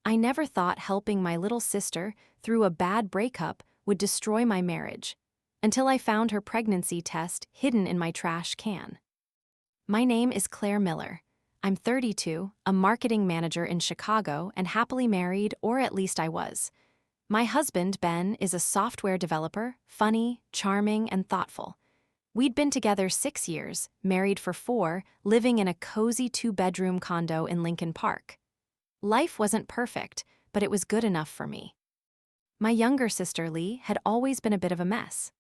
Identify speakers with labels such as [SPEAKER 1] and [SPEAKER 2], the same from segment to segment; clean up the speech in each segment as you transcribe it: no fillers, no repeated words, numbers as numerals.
[SPEAKER 1] I never thought helping my little sister through a bad breakup would destroy my marriage, until I found her pregnancy test hidden in my trash can. My name is Claire Miller. I'm 32, a marketing manager in Chicago, and happily married, or at least I was. My husband, Ben, is a software developer, funny, charming, and thoughtful. We'd been together 6 years, married for 4, living in a cozy 2-bedroom condo in Lincoln Park. Life wasn't perfect, but it was good enough for me. My younger sister, Lee, had always been a bit of a mess.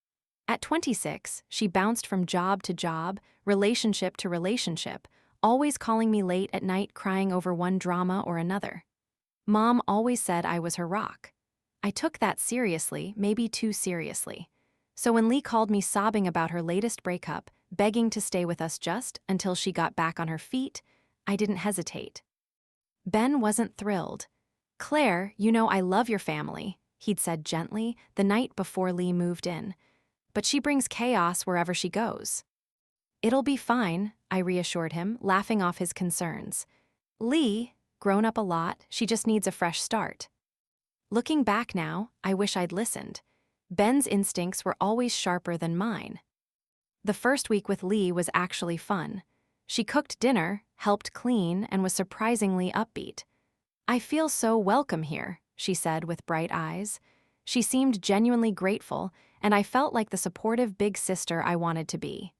[SPEAKER 1] At 26, she bounced from job to job, relationship to relationship, always calling me late at night crying over one drama or another. Mom always said I was her rock. I took that seriously, maybe too seriously. So when Lee called me sobbing about her latest breakup, begging to stay with us just until she got back on her feet, I didn't hesitate. Ben wasn't thrilled. "Claire, you know I love your family," he'd said gently the night before Lee moved in. "But she brings chaos wherever she goes." "It'll be fine," I reassured him, laughing off his concerns. "Lee, grown up a lot, she just needs a fresh start." Looking back now, I wish I'd listened. Ben's instincts were always sharper than mine. The first week with Lee was actually fun. She cooked dinner, helped clean, and was surprisingly upbeat. "I feel so welcome here," she said with bright eyes. She seemed genuinely grateful, and I felt like the supportive big sister I wanted to be.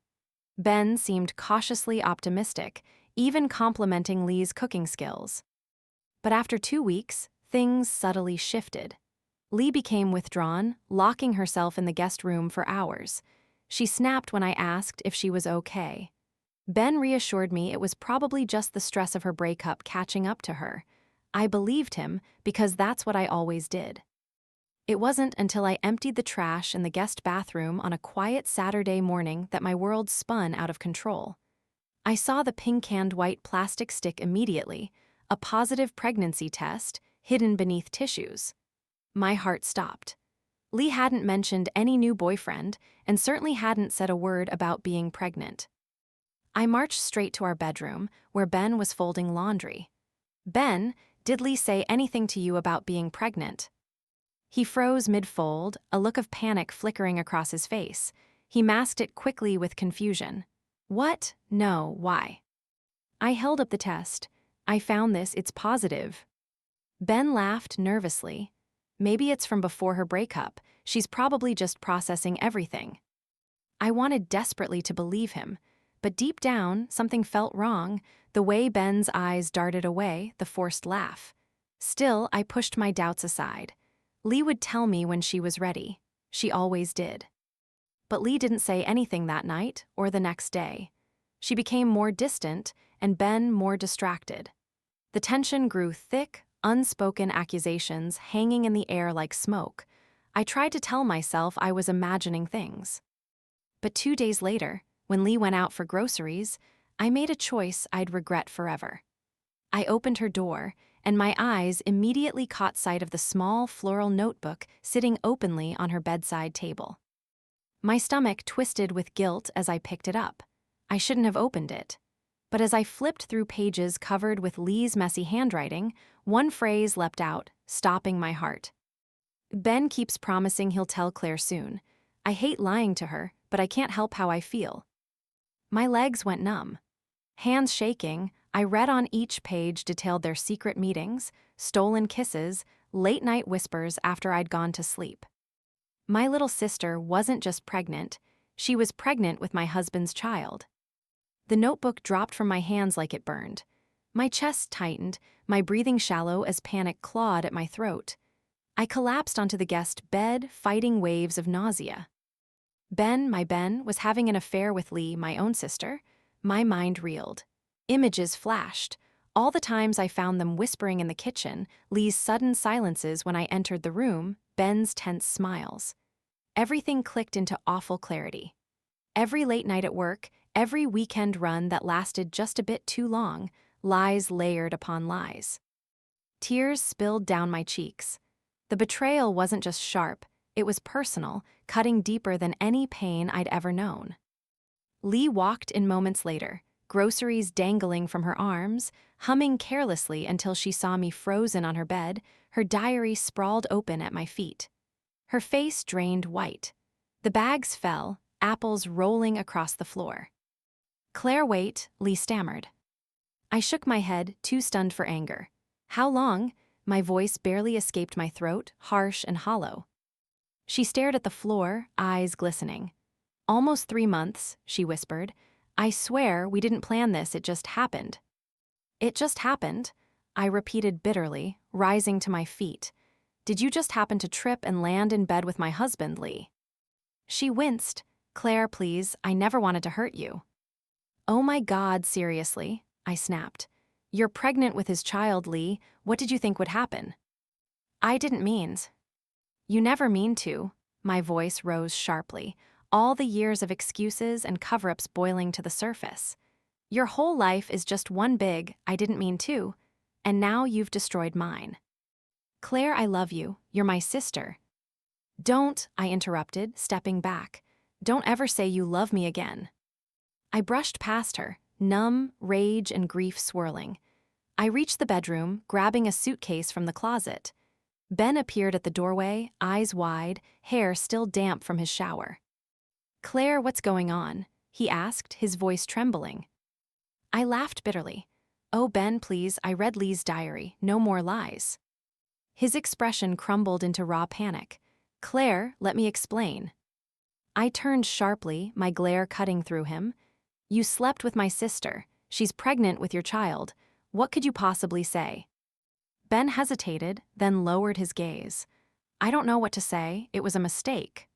[SPEAKER 1] Ben seemed cautiously optimistic, even complimenting Lee's cooking skills. But after 2 weeks, things subtly shifted. Lee became withdrawn, locking herself in the guest room for hours. She snapped when I asked if she was okay. Ben reassured me it was probably just the stress of her breakup catching up to her. I believed him because that's what I always did. It wasn't until I emptied the trash in the guest bathroom on a quiet Saturday morning that my world spun out of control. I saw the pink-canned white plastic stick immediately, a positive pregnancy test hidden beneath tissues. My heart stopped. Lee hadn't mentioned any new boyfriend and certainly hadn't said a word about being pregnant. I marched straight to our bedroom, where Ben was folding laundry. "Ben, did Lee say anything to you about being pregnant?" He froze mid-fold, a look of panic flickering across his face. He masked it quickly with confusion. "What? No, why?" I held up the test. "I found this, it's positive." Ben laughed nervously. "Maybe it's from before her breakup. She's probably just processing everything." I wanted desperately to believe him, but deep down, something felt wrong, the way Ben's eyes darted away, the forced laugh. Still, I pushed my doubts aside. Lee would tell me when she was ready. She always did. But Lee didn't say anything that night or the next day. She became more distant, and Ben more distracted. The tension grew thick, unspoken accusations hanging in the air like smoke. I tried to tell myself I was imagining things. But 2 days later, when Lee went out for groceries, I made a choice I'd regret forever. I opened her door, and my eyes immediately caught sight of the small floral notebook sitting openly on her bedside table. My stomach twisted with guilt as I picked it up. I shouldn't have opened it. But as I flipped through pages covered with Lee's messy handwriting, one phrase leapt out, stopping my heart. "Ben keeps promising he'll tell Claire soon. I hate lying to her, but I can't help how I feel." My legs went numb. Hands shaking, I read on each page detailed their secret meetings, stolen kisses, late-night whispers after I'd gone to sleep. My little sister wasn't just pregnant, she was pregnant with my husband's child. The notebook dropped from my hands like it burned. My chest tightened, my breathing shallow as panic clawed at my throat. I collapsed onto the guest bed, fighting waves of nausea. My Ben, was having an affair with Lee, my own sister. My mind reeled. Images flashed. All the times I found them whispering in the kitchen, Lee's sudden silences when I entered the room, Ben's tense smiles. Everything clicked into awful clarity. Every late night at work, every weekend run that lasted just a bit too long, lies layered upon lies. Tears spilled down my cheeks. The betrayal wasn't just sharp, it was personal, cutting deeper than any pain I'd ever known. Lee walked in moments later, groceries dangling from her arms, humming carelessly until she saw me frozen on her bed, her diary sprawled open at my feet. Her face drained white. The bags fell, apples rolling across the floor. "Claire, wait," Lee stammered. I shook my head, too stunned for anger. "How long?" My voice barely escaped my throat, harsh and hollow. She stared at the floor, eyes glistening. "Almost 3 months," she whispered. "I swear we didn't plan this, it just happened." "It just happened," I repeated bitterly, rising to my feet. "Did you just happen to trip and land in bed with my husband, Lee?" She winced. "Claire, please, I never wanted to hurt you." "Oh my God, seriously," I snapped. "You're pregnant with his child, Lee. What did you think would happen?" "I didn't mean." "You never mean to." My voice rose sharply, all the years of excuses and cover-ups boiling to the surface. "Your whole life is just one big, I didn't mean to, and now you've destroyed mine." "Claire, I love you. You're my sister." "Don't," I interrupted, stepping back. "Don't ever say you love me again." I brushed past her, numb, rage and grief swirling. I reached the bedroom, grabbing a suitcase from the closet. Ben appeared at the doorway, eyes wide, hair still damp from his shower. "Claire, what's going on?" he asked, his voice trembling. I laughed bitterly. "Oh, Ben, please, I read Lee's diary. No more lies." His expression crumbled into raw panic. "Claire, let me explain." I turned sharply, my glare cutting through him. "You slept with my sister. She's pregnant with your child. What could you possibly say?" Ben hesitated, then lowered his gaze. "I don't know what to say. It was a mistake."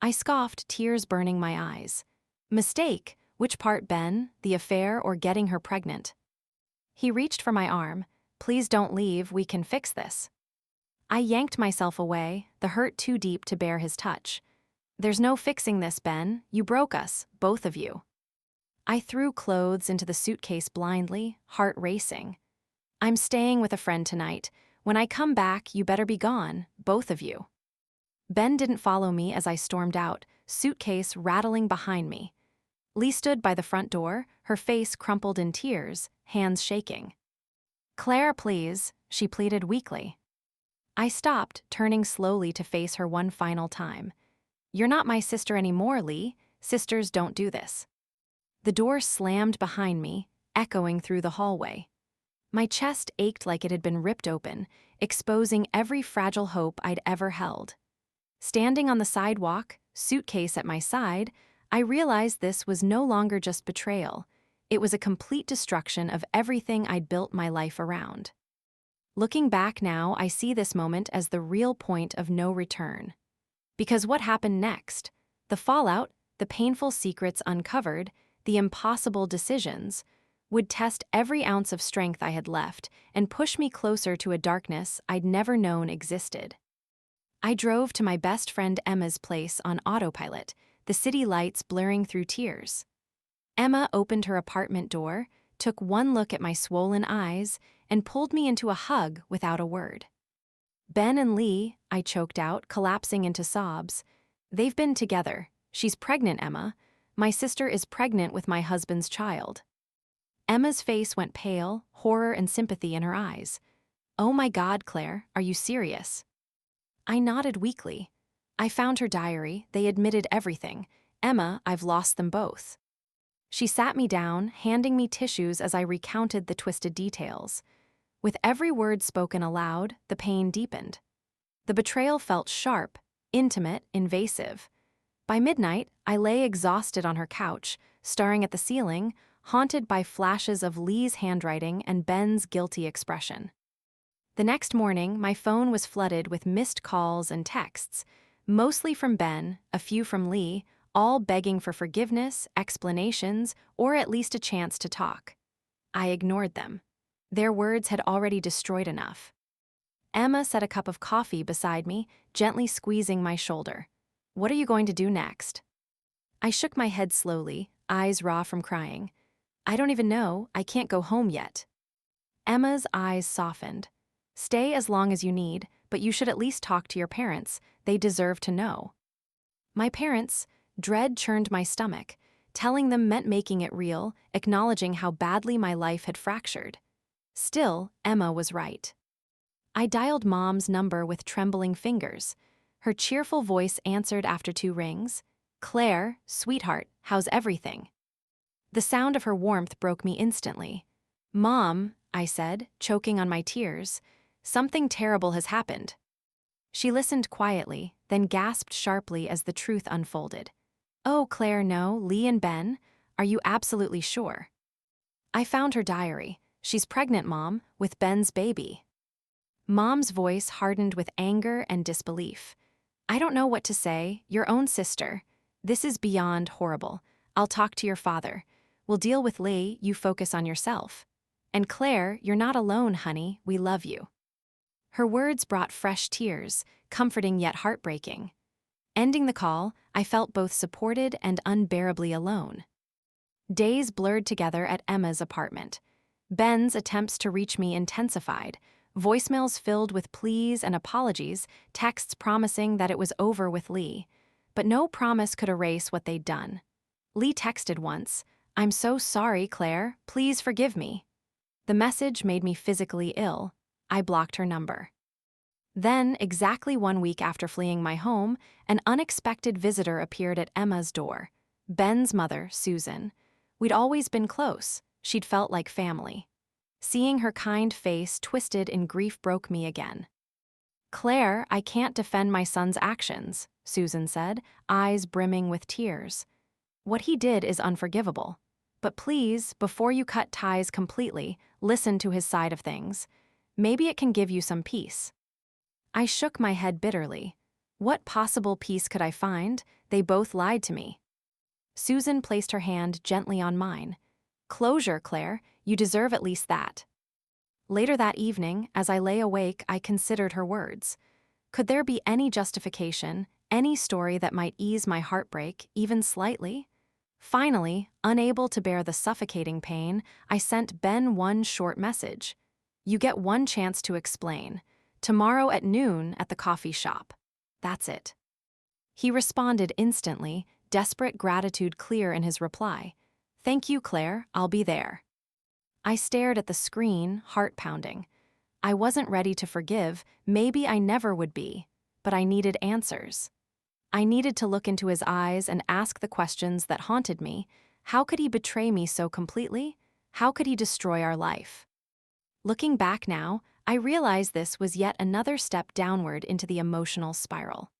[SPEAKER 1] I scoffed, tears burning my eyes. "Mistake? Which part, Ben? The affair or getting her pregnant?" He reached for my arm. "Please don't leave, we can fix this." I yanked myself away, the hurt too deep to bear his touch. "There's no fixing this, Ben. You broke us, both of you." I threw clothes into the suitcase blindly, heart racing. "I'm staying with a friend tonight. When I come back, you better be gone, both of you." Ben didn't follow me as I stormed out, suitcase rattling behind me. Lee stood by the front door, her face crumpled in tears, hands shaking. "Claire, please," she pleaded weakly. I stopped, turning slowly to face her one final time. "You're not my sister anymore, Lee. Sisters don't do this." The door slammed behind me, echoing through the hallway. My chest ached like it had been ripped open, exposing every fragile hope I'd ever held. Standing on the sidewalk, suitcase at my side, I realized this was no longer just betrayal. It was a complete destruction of everything I'd built my life around. Looking back now, I see this moment as the real point of no return. Because what happened next? The fallout, the painful secrets uncovered, the impossible decisions, would test every ounce of strength I had left and push me closer to a darkness I'd never known existed. I drove to my best friend Emma's place on autopilot, the city lights blurring through tears. Emma opened her apartment door, took one look at my swollen eyes, and pulled me into a hug without a word. "Ben and Lee," I choked out, collapsing into sobs. "They've been together. She's pregnant, Emma. My sister is pregnant with my husband's child." Emma's face went pale, horror and sympathy in her eyes. "Oh my God, Claire, are you serious?" I nodded weakly. "I found her diary. They admitted everything. Emma, I've lost them both." She sat me down, handing me tissues as I recounted the twisted details. With every word spoken aloud, the pain deepened. The betrayal felt sharp, intimate, invasive. By midnight, I lay exhausted on her couch, staring at the ceiling, haunted by flashes of Lee's handwriting and Ben's guilty expression. The next morning, my phone was flooded with missed calls and texts, mostly from Ben, a few from Lee, all begging for forgiveness, explanations, or at least a chance to talk. I ignored them. Their words had already destroyed enough. Emma set a cup of coffee beside me, gently squeezing my shoulder. "What are you going to do next?" I shook my head slowly, eyes raw from crying. "I don't even know. I can't go home yet." Emma's eyes softened. "Stay as long as you need, but you should at least talk to your parents. They deserve to know." My parents, dread churned my stomach. Telling them meant making it real, acknowledging how badly my life had fractured. Still, Emma was right. I dialed Mom's number with trembling fingers. Her cheerful voice answered after 2 rings. "Claire, sweetheart, how's everything?" The sound of her warmth broke me instantly. "Mom," I said, choking on my tears, "something terrible has happened." She listened quietly, then gasped sharply as the truth unfolded. "Oh, Claire, no, Lee and Ben? Are you absolutely sure?" I found her diary. "She's pregnant, Mom, with Ben's baby." Mom's voice hardened with anger and disbelief. "I don't know what to say. Your own sister. This is beyond horrible. I'll talk to your father. We'll deal with Lee, you focus on yourself. And Claire, you're not alone, honey, we love you." Her words brought fresh tears, comforting yet heartbreaking. Ending the call, I felt both supported and unbearably alone. Days blurred together at Emma's apartment. Ben's attempts to reach me intensified, voicemails filled with pleas and apologies, texts promising that it was over with Lee. But no promise could erase what they'd done. Lee texted once, "I'm so sorry, Claire, please forgive me." The message made me physically ill. I blocked her number. Then, exactly 1 week after fleeing my home, an unexpected visitor appeared at Emma's door. Ben's mother, Susan. We'd always been close. She'd felt like family. Seeing her kind face twisted in grief broke me again. "Claire, I can't defend my son's actions," Susan said, eyes brimming with tears. "What he did is unforgivable. But please, before you cut ties completely, listen to his side of things. Maybe it can give you some peace." I shook my head bitterly. What possible peace could I find? They both lied to me. Susan placed her hand gently on mine. "Closure, Claire. You deserve at least that." Later that evening, as I lay awake, I considered her words. Could there be any justification, any story that might ease my heartbreak, even slightly? Finally, unable to bear the suffocating pain, I sent Ben one short message. "You get one chance to explain. Tomorrow at noon at the coffee shop. That's it." He responded instantly, desperate gratitude clear in his reply. "Thank you, Claire, I'll be there." I stared at the screen, heart pounding. I wasn't ready to forgive, maybe I never would be, but I needed answers. I needed to look into his eyes and ask the questions that haunted me. How could he betray me so completely? How could he destroy our life? Looking back now, I realize this was yet another step downward into the emotional spiral.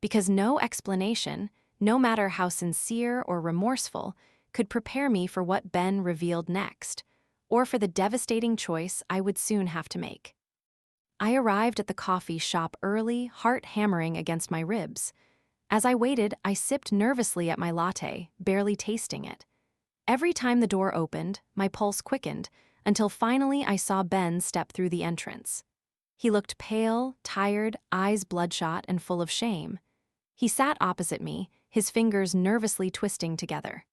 [SPEAKER 1] Because no explanation, no matter how sincere or remorseful, could prepare me for what Ben revealed next, or for the devastating choice I would soon have to make. I arrived at the coffee shop early, heart hammering against my ribs. As I waited, I sipped nervously at my latte, barely tasting it. Every time the door opened, my pulse quickened, until finally I saw Ben step through the entrance. He looked pale, tired, eyes bloodshot and full of shame. He sat opposite me, his fingers nervously twisting together.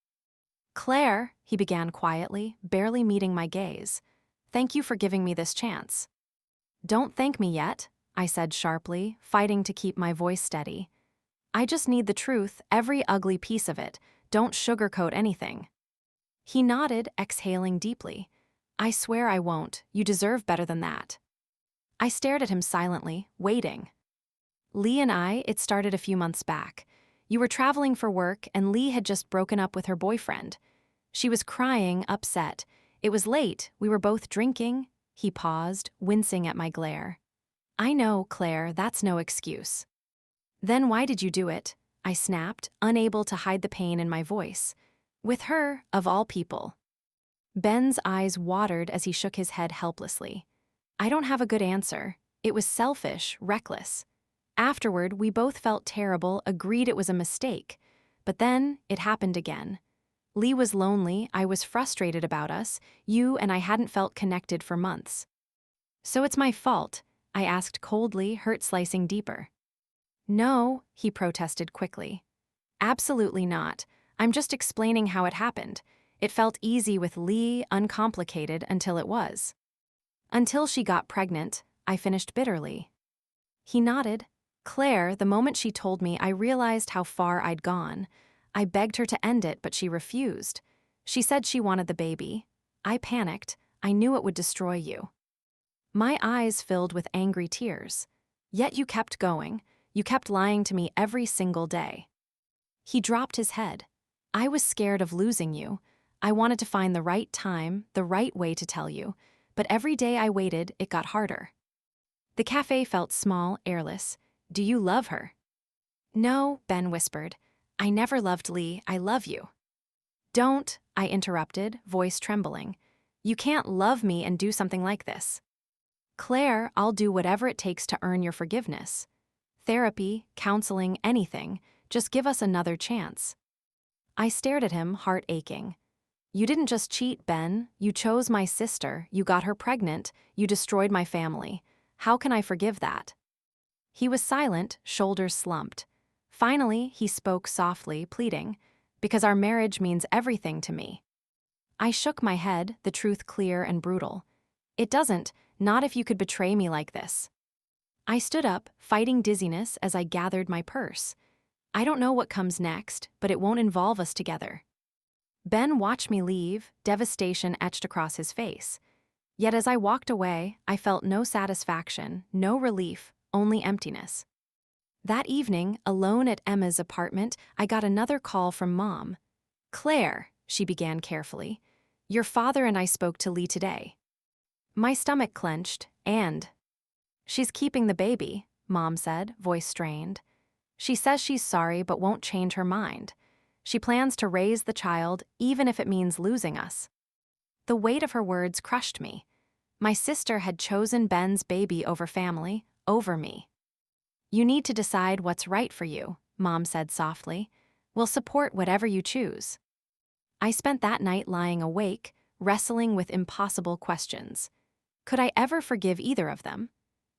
[SPEAKER 1] "Claire," he began quietly, barely meeting my gaze. "Thank you for giving me this chance." "Don't thank me yet," I said sharply, fighting to keep my voice steady. "I just need the truth, every ugly piece of it. Don't sugarcoat anything." He nodded, exhaling deeply. "I swear I won't. You deserve better than that." I stared at him silently, waiting. "Lee and it started a few months back. You were traveling for work, and Lee had just broken up with her boyfriend. She was crying, upset. It was late, we were both drinking." He paused, wincing at my glare. "I know, Claire, that's no excuse." "Then why did you do it?" I snapped, unable to hide the pain in my voice. "With her, of all people." Ben's eyes watered as he shook his head helplessly. "I don't have a good answer. It was selfish, reckless. Afterward, we both felt terrible, agreed it was a mistake. But then, it happened again. Lee was lonely, I was frustrated about us, you and I hadn't felt connected for months." "So it's my fault?" I asked coldly, hurt slicing deeper. "No," he protested quickly. "Absolutely not. I'm just explaining how it happened. It felt easy with Lee, uncomplicated until it was." "Until she got pregnant," I finished bitterly. He nodded. "Claire, the moment she told me, I realized how far I'd gone. I begged her to end it, but she refused. She said she wanted the baby. I panicked. I knew it would destroy you. My eyes filled with angry tears. Yet you kept going. You kept lying to me every single day. He dropped his head. I was scared of losing you. I wanted to find the right time, the right way to tell you. But every day I waited, it got harder. The cafe felt small, airless. Do you love her? No, Ben whispered. I never loved Lee. I love you. Don't, I interrupted, voice trembling. You can't love me and do something like this. Claire, I'll do whatever it takes to earn your forgiveness. Therapy, counseling, anything. Just give us another chance. I stared at him, heart aching. You didn't just cheat, Ben. You chose my sister. You got her pregnant. You destroyed my family. How can I forgive that? He was silent, shoulders slumped. Finally, he spoke softly, pleading, because our marriage means everything to me. I shook my head, the truth clear and brutal. It doesn't, not if you could betray me like this. I stood up, fighting dizziness as I gathered my purse. I don't know what comes next, but it won't involve us together. Ben watched me leave, devastation etched across his face. Yet as I walked away, I felt no satisfaction, no relief, only emptiness. That evening, alone at Emma's apartment, I got another call from Mom. Claire, she began carefully, your father and I spoke to Lee today. My stomach clenched, and... She's keeping the baby, Mom said, voice strained. She says she's sorry but won't change her mind. She plans to raise the child even if it means losing us. The weight of her words crushed me. My sister had chosen Ben's baby over family, over me. You need to decide what's right for you, Mom said softly. We'll support whatever you choose. I spent that night lying awake, wrestling with impossible questions. Could I ever forgive either of them?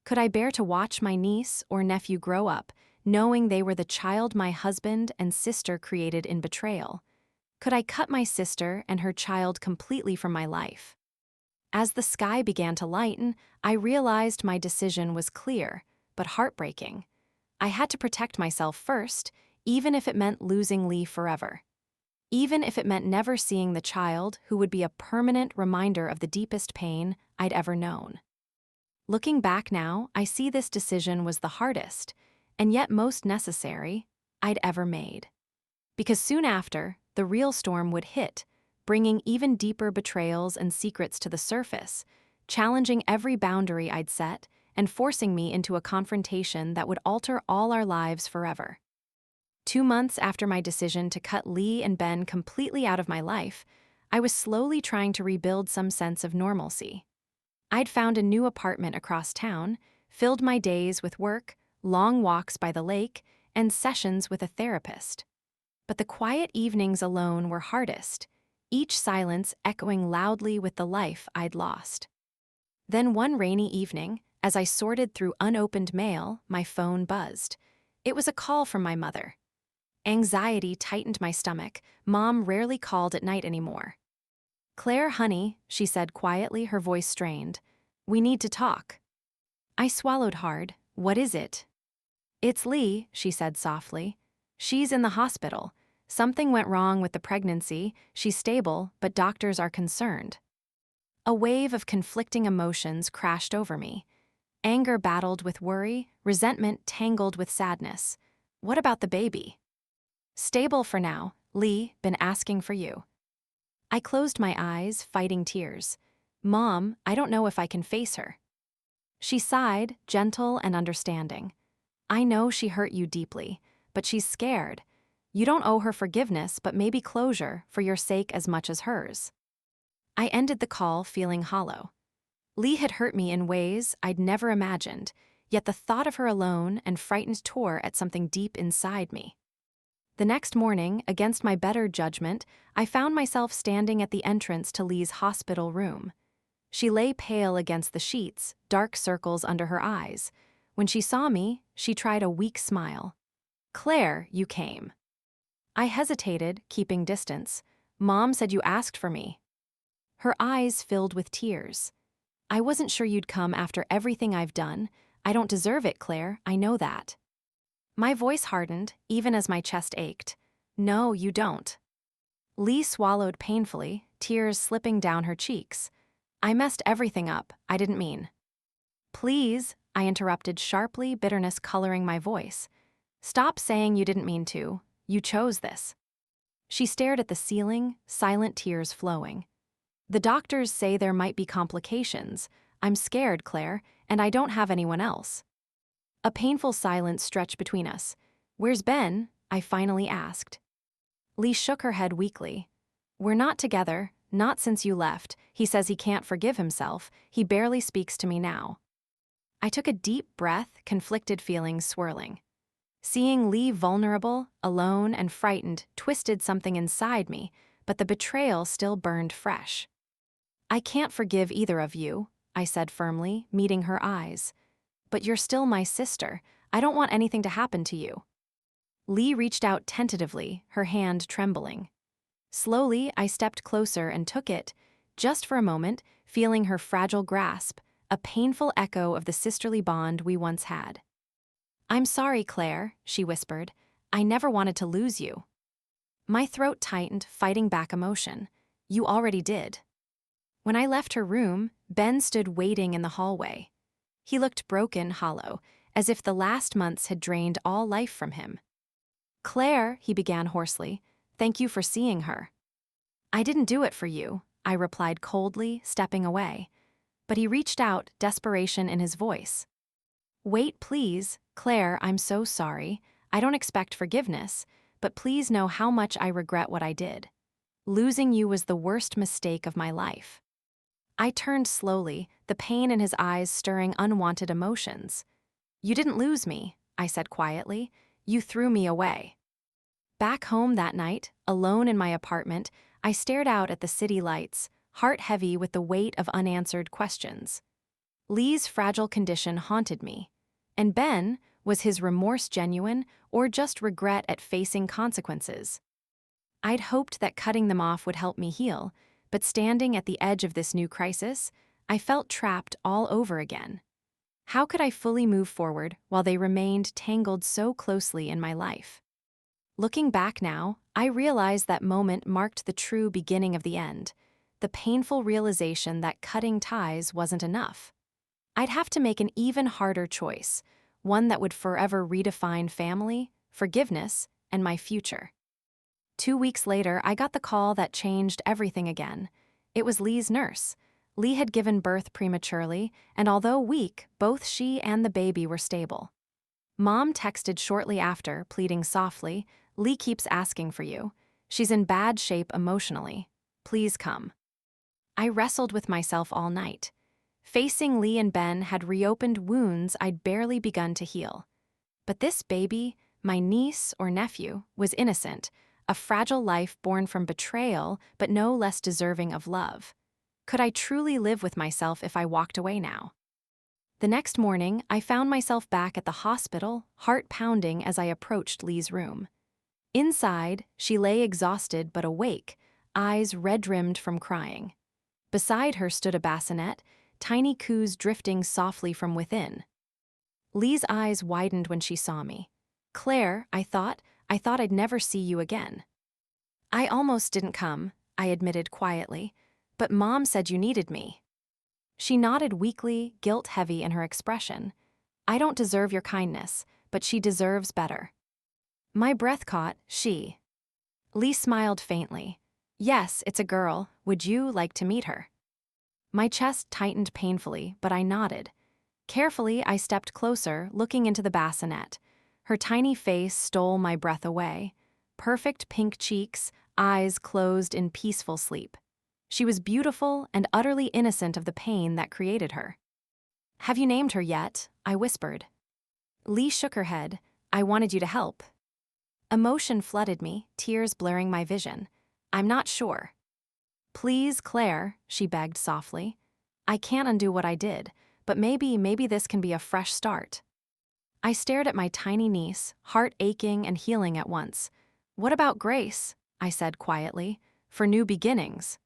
[SPEAKER 1] Could I bear to watch my niece or nephew grow up, knowing they were the child my husband and sister created in betrayal? Could I cut my sister and her child completely from my life? As the sky began to lighten, I realized my decision was clear, but heartbreaking. I had to protect myself first, even if it meant losing Lee forever. Even if it meant never seeing the child who would be a permanent reminder of the deepest pain I'd ever known. Looking back now, I see this decision was the hardest, and yet most necessary, I'd ever made. Because soon after, the real storm would hit, bringing even deeper betrayals and secrets to the surface, challenging every boundary I'd set and forcing me into a confrontation that would alter all our lives forever. 2 months after my decision to cut Lee and Ben completely out of my life, I was slowly trying to rebuild some sense of normalcy. I'd found a new apartment across town, filled my days with work, long walks by the lake, and sessions with a therapist. But the quiet evenings alone were hardest, each silence echoing loudly with the life I'd lost. Then one rainy evening, as I sorted through unopened mail, my phone buzzed. It was a call from my mother. Anxiety tightened my stomach. Mom rarely called at night anymore. Claire, honey, she said quietly, her voice strained. We need to talk. I swallowed hard. What is it? It's Lee, she said softly. She's in the hospital. Something went wrong with the pregnancy. She's stable, but doctors are concerned. A wave of conflicting emotions crashed over me. Anger battled with worry, resentment tangled with sadness. What about the baby? Stable for now. Lee, been asking for you. I closed my eyes, fighting tears. Mom, I don't know if I can face her. She sighed, gentle and understanding. I know she hurt you deeply, but she's scared. You don't owe her forgiveness, but maybe closure, for your sake as much as hers. I ended the call feeling hollow. Lee had hurt me in ways I'd never imagined, yet the thought of her alone and frightened tore at something deep inside me. The next morning, against my better judgment, I found myself standing at the entrance to Lee's hospital room. She lay pale against the sheets, dark circles under her eyes. When she saw me, she tried a weak smile. Claire, you came. I hesitated, keeping distance. Mom said you asked for me. Her eyes filled with tears. I wasn't sure you'd come after everything I've done. I don't deserve it, Claire, I know that. My voice hardened, even as my chest ached. No, you don't. Lee swallowed painfully, tears slipping down her cheeks. I messed everything up, I didn't mean. Please, I interrupted sharply, bitterness coloring my voice. Stop saying you didn't mean to. You chose this. She stared at the ceiling, silent tears flowing. The doctors say there might be complications. I'm scared, Claire, and I don't have anyone else. A painful silence stretched between us. Where's Ben? I finally asked. Lee shook her head weakly. We're not together, not since you left. He says he can't forgive himself. He barely speaks to me now. I took a deep breath, conflicted feelings swirling. Seeing Lee vulnerable, alone, and frightened twisted something inside me, but the betrayal still burned fresh. I can't forgive either of you, I said firmly, meeting her eyes. But you're still my sister. I don't want anything to happen to you. Lee reached out tentatively, her hand trembling. Slowly, I stepped closer and took it, just for a moment, feeling her fragile grasp, a painful echo of the sisterly bond we once had. I'm sorry, Claire, she whispered. I never wanted to lose you. My throat tightened, fighting back emotion. You already did. When I left her room, Ben stood waiting in the hallway. He looked broken, hollow, as if the last months had drained all life from him. Claire, he began hoarsely, thank you for seeing her. I didn't do it for you, I replied coldly, stepping away. But he reached out, desperation in his voice. Wait, please, Claire, I'm so sorry. I don't expect forgiveness, but please know how much I regret what I did. Losing you was the worst mistake of my life. I turned slowly, the pain in his eyes stirring unwanted emotions. You didn't lose me, I said quietly. You threw me away. Back home that night, alone in my apartment, I stared out at the city lights, heart heavy with the weight of unanswered questions. Lee's fragile condition haunted me. And Ben, was his remorse genuine or just regret at facing consequences? I'd hoped that cutting them off would help me heal, but standing at the edge of this new crisis, I felt trapped all over again. How could I fully move forward while they remained tangled so closely in my life? Looking back now, I realize that moment marked the true beginning of the end, the painful realization that cutting ties wasn't enough. I'd have to make an even harder choice, one that would forever redefine family, forgiveness, and my future. 2 weeks later, I got the call that changed everything again. It was Lee's nurse. Lee had given birth prematurely, and although weak, both she and the baby were stable. Mom texted shortly after, pleading softly, Lee keeps asking for you. She's in bad shape emotionally. Please come. I wrestled with myself all night. Facing Lee and Ben had reopened wounds I'd barely begun to heal. But this baby, my niece or nephew, was innocent, a fragile life born from betrayal, but no less deserving of love. Could I truly live with myself if I walked away now? The next morning, I found myself back at the hospital, heart pounding as I approached Lee's room. Inside, she lay exhausted but awake, eyes red-rimmed from crying. Beside her stood a bassinet, tiny coos drifting softly from within. Lee's eyes widened when she saw me. Claire, I thought I'd never see you again. I almost didn't come, I admitted quietly, but Mom said you needed me. She nodded weakly, guilt-heavy in her expression. I don't deserve your kindness, but she deserves better. My breath caught, she. Lee smiled faintly. Yes, it's a girl. Would you like to meet her? My chest tightened painfully, but I nodded. Carefully, I stepped closer, looking into the bassinet. Her tiny face stole my breath away. Perfect pink cheeks, eyes closed in peaceful sleep. She was beautiful and utterly innocent of the pain that created her. Have you named her yet? I whispered. Lee shook her head. I wanted you to help. Emotion flooded me, tears blurring my vision. I'm not sure. Please, Claire, she begged softly. I can't undo what I did, but maybe this can be a fresh start. I stared at my tiny niece, heart aching and healing at once. What about Grace? I said quietly. For new beginnings.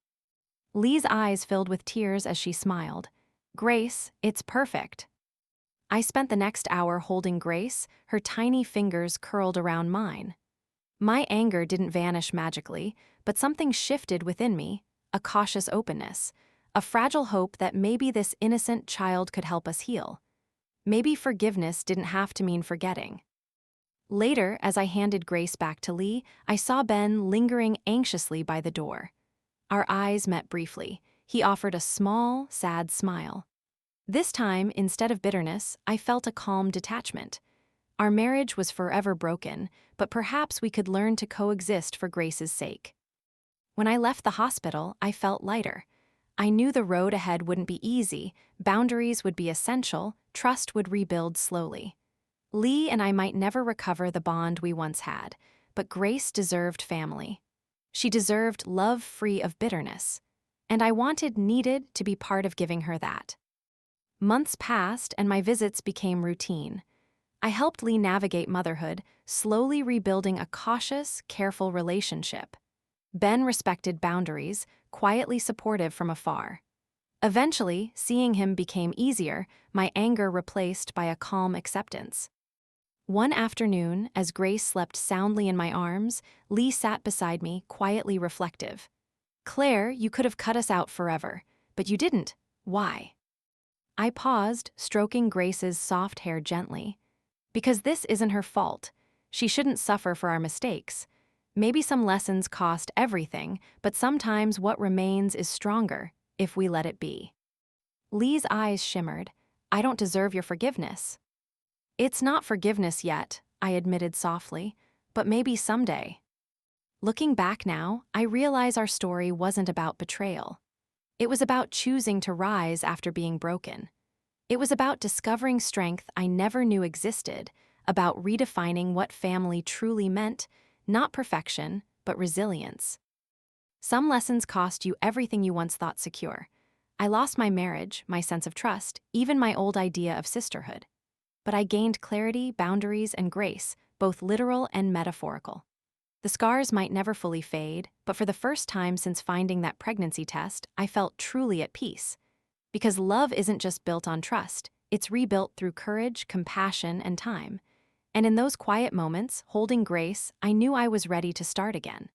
[SPEAKER 1] Lee's eyes filled with tears as she smiled. Grace, it's perfect. I spent the next hour holding Grace, her tiny fingers curled around mine. My anger didn't vanish magically, but something shifted within me, a cautious openness, a fragile hope that maybe this innocent child could help us heal. Maybe forgiveness didn't have to mean forgetting. Later, as I handed Grace back to Lee, I saw Ben lingering anxiously by the door. Our eyes met briefly. He offered a small, sad smile. This time, instead of bitterness, I felt a calm detachment. Our marriage was forever broken, but perhaps we could learn to coexist for Grace's sake. When I left the hospital, I felt lighter. I knew the road ahead wouldn't be easy, boundaries would be essential, trust would rebuild slowly. Lee and I might never recover the bond we once had, but Grace deserved family. She deserved love free of bitterness, and I needed to be part of giving her that. Months passed and my visits became routine. I helped Lee navigate motherhood, slowly rebuilding a cautious, careful relationship. Ben respected boundaries, quietly supportive from afar. Eventually, seeing him became easier, my anger replaced by a calm acceptance. One afternoon, as Grace slept soundly in my arms, Lee sat beside me, quietly reflective. "Claire, you could have cut us out forever, but you didn't. Why?" I paused, stroking Grace's soft hair gently. "Because this isn't her fault. She shouldn't suffer for our mistakes. Maybe some lessons cost everything, but sometimes what remains is stronger, if we let it be." Lee's eyes shimmered. "I don't deserve your forgiveness." "It's not forgiveness yet," I admitted softly, "but maybe someday." Looking back now, I realize our story wasn't about betrayal. It was about choosing to rise after being broken. It was about discovering strength I never knew existed, about redefining what family truly meant, not perfection, but resilience. Some lessons cost you everything you once thought secure. I lost my marriage, my sense of trust, even my old idea of sisterhood. But I gained clarity, boundaries, and grace, both literal and metaphorical. The scars might never fully fade, but for the first time since finding that pregnancy test, I felt truly at peace. Because love isn't just built on trust, it's rebuilt through courage, compassion, and time. And in those quiet moments, holding Grace, I knew I was ready to start again.